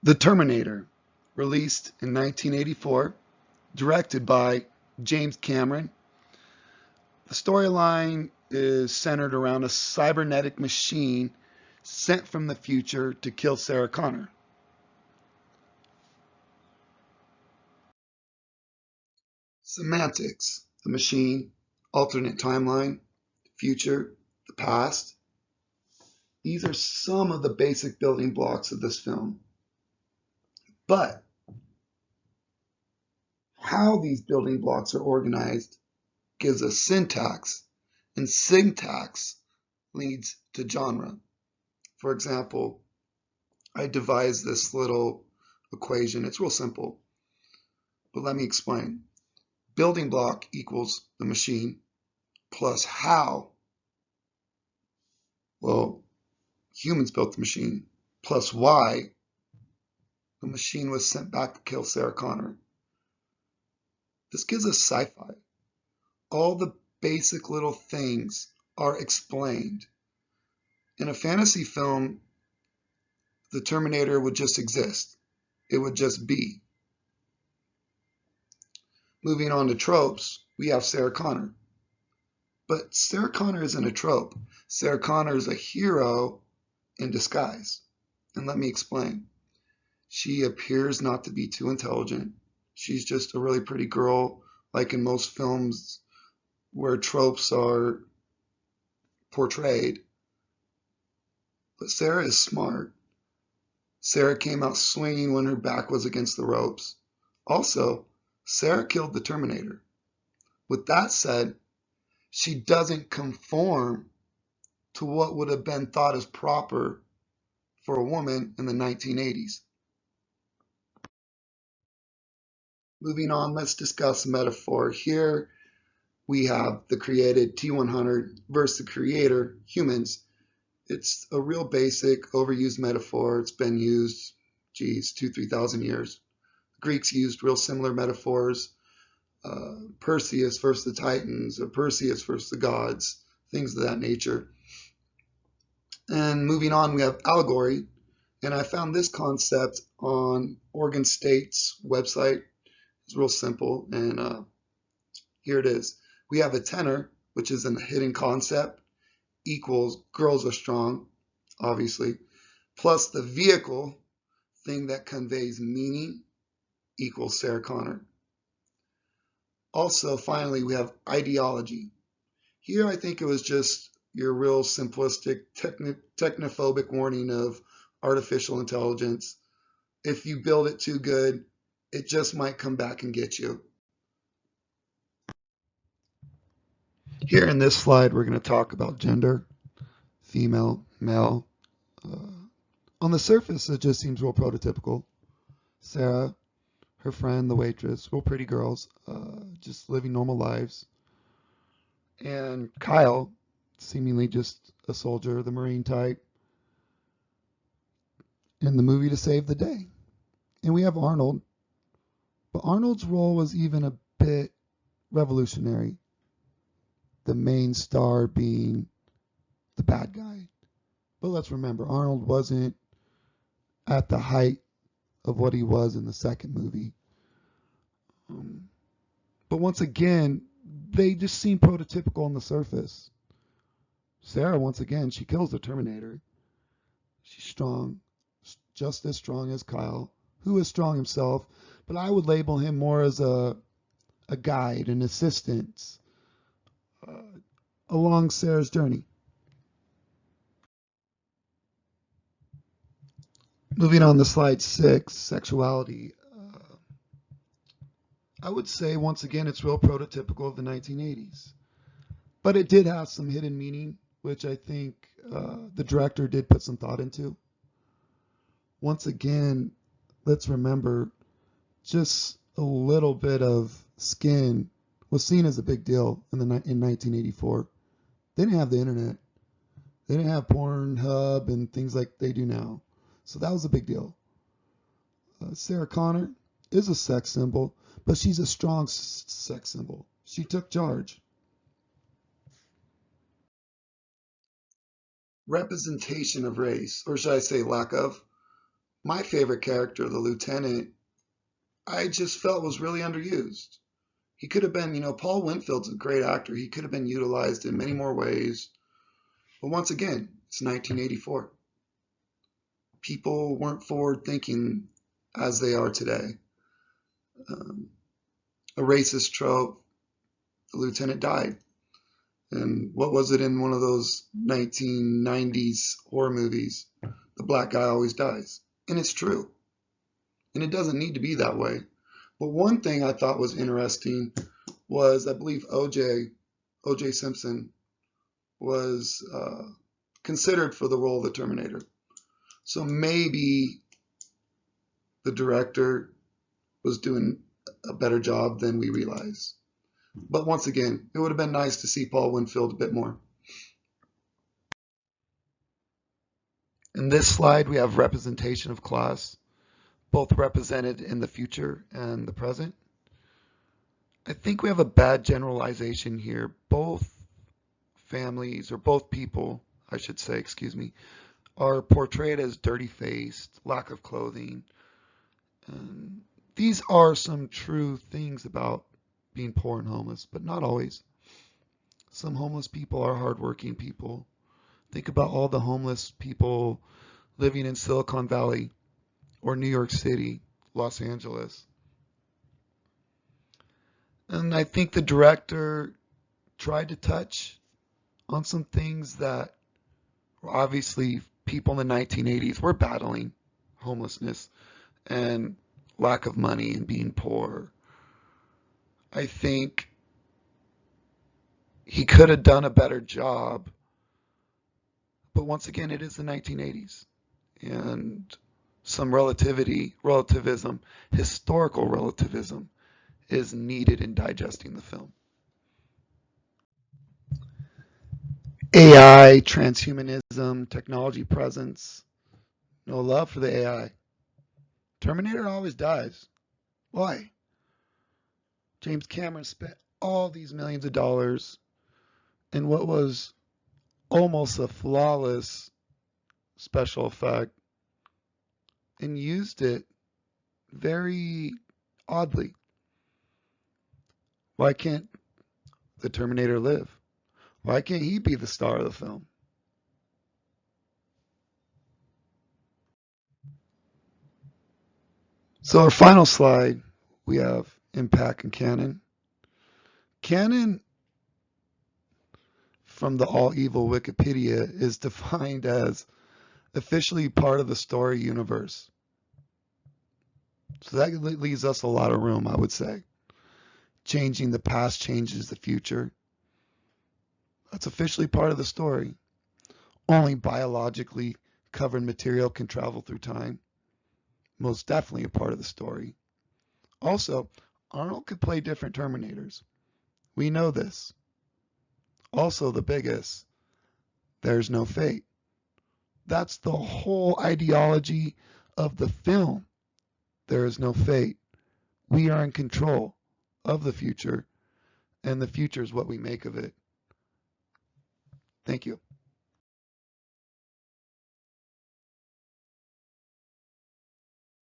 The Terminator, released in 1984, directed by James Cameron. The storyline is centered around a cybernetic machine sent from the future to kill Sarah Connor. Semantics: the machine, alternate timeline, future, the past. These are some of the basic building blocks of this film. But how these building blocks are organized gives us syntax, and syntax leads to genre. For example, I devised this little equation. It's real simple, but let me explain. Building block equals the machine plus how. Well, humans built the machine, plus why the machine was sent back to kill Sarah Connor. This gives us sci-fi. All the basic little things are explained. In a fantasy film, the Terminator would just exist. It would just be. Moving on to tropes, we have Sarah Connor. But Sarah Connor isn't a trope. Sarah Connor is a hero in disguise. And let me explain. She appears not to be too intelligent. She's just a really pretty girl, like in most films where tropes are portrayed. But Sarah is smart. Sarah came out swinging when her back was against the ropes. Also, Sarah killed the Terminator. With that said, she doesn't conform to what would have been thought as proper for a woman in the 1980s. Moving on, let's discuss metaphor. Here we have the created T100 versus the creator, humans. It's a real basic, overused metaphor. It's been used, 2,000-3,000 years. The Greeks used real similar metaphors. Perseus versus the Titans, or Perseus versus the gods, things of that nature. And moving on, we have allegory. And I found this concept on Oregon State's website. It's real simple, and here it is. We have a tenor, which is a hidden concept, equals girls are strong, obviously, plus the vehicle, thing that conveys meaning, equals Sarah Connor. Also, finally, we have ideology. Here, I think it was just your real simplistic technophobic warning of artificial intelligence. If you build it too good, it just might come back and get you. Here in this slide, we're going to talk about gender, female, male. On the surface, it just seems real prototypical. Sarah, her friend, the waitress, real pretty girls, just living normal lives. And Kyle, seemingly just a soldier, the Marine type, in the movie to save the day. And we have Arnold, but Arnold's role was even a bit revolutionary. The main star being the bad guy. But let's remember, Arnold wasn't at the height of what he was in the second movie. But once again, they just seem prototypical on the surface. Sarah, once again, she kills the Terminator. She's strong, just as strong as Kyle, who is strong himself, but I would label him more as a guide, an assistant along Sarah's journey. Moving on to slide 6, sexuality. I would say, once again, it's real prototypical of the 1980s. But it did have some hidden meaning, which I think the director did put some thought into. Once again, let's remember, just a little bit of skin was seen as a big deal in 1984. They didn't have the internet. They didn't have Pornhub and things like they do now. So that was a big deal. Sarah Connor is a sex symbol, but she's a strong sex symbol. She took charge. Representation of race, or should I say lack of. My favorite character, the lieutenant, I just felt was really underused. He could have been, Paul Winfield's a great actor. He could have been utilized in many more ways. But once again, it's 1984. People weren't forward thinking as they are today. A racist trope, the lieutenant died. And what was it in one of those 1990s horror movies? The black guy always dies. And it's true. And it doesn't need to be that way. But one thing I thought was interesting was I believe O.J. Simpson was considered for the role of the Terminator. So maybe the director was doing a better job than we realize. But once again, it would have been nice to see Paul Winfield a bit more. In this slide, we have representation of class, both represented in the future and the present. I think we have a bad generalization here. Both families, or both people, I should say, excuse me, are portrayed as dirty-faced, lack of clothing. And these are some true things about being poor and homeless, but not always. Some homeless people are hardworking people. Think about all the homeless people living in Silicon Valley or New York City, Los Angeles. And I think the director tried to touch on some things that obviously people in the 1980s were battling: homelessness and lack of money and being poor. I think he could have done a better job, but once again, it is the 1980s, and some relativism, historical relativism is needed in digesting the film. AI, transhumanism, technology presence, no love for the AI. Terminator always dies. Why? James Cameron spent all these millions of dollars in what was almost a flawless special effect and used it very oddly. Why can't the Terminator live? Why can't he be the star of the film? So our final slide, we have impact and canon. Canon, from the all evil Wikipedia, is defined as officially part of the story universe. So that leaves us a lot of room, I would say. Changing the past changes the future. That's officially part of the story. Only biologically covered material can travel through time. Most definitely a part of the story. Also, Arnold could play different Terminators. We know this. Also, the biggest, there's no fate. That's the whole ideology of the film. There is no fate. We are in control of the future, and the future is what we make of it. Thank you.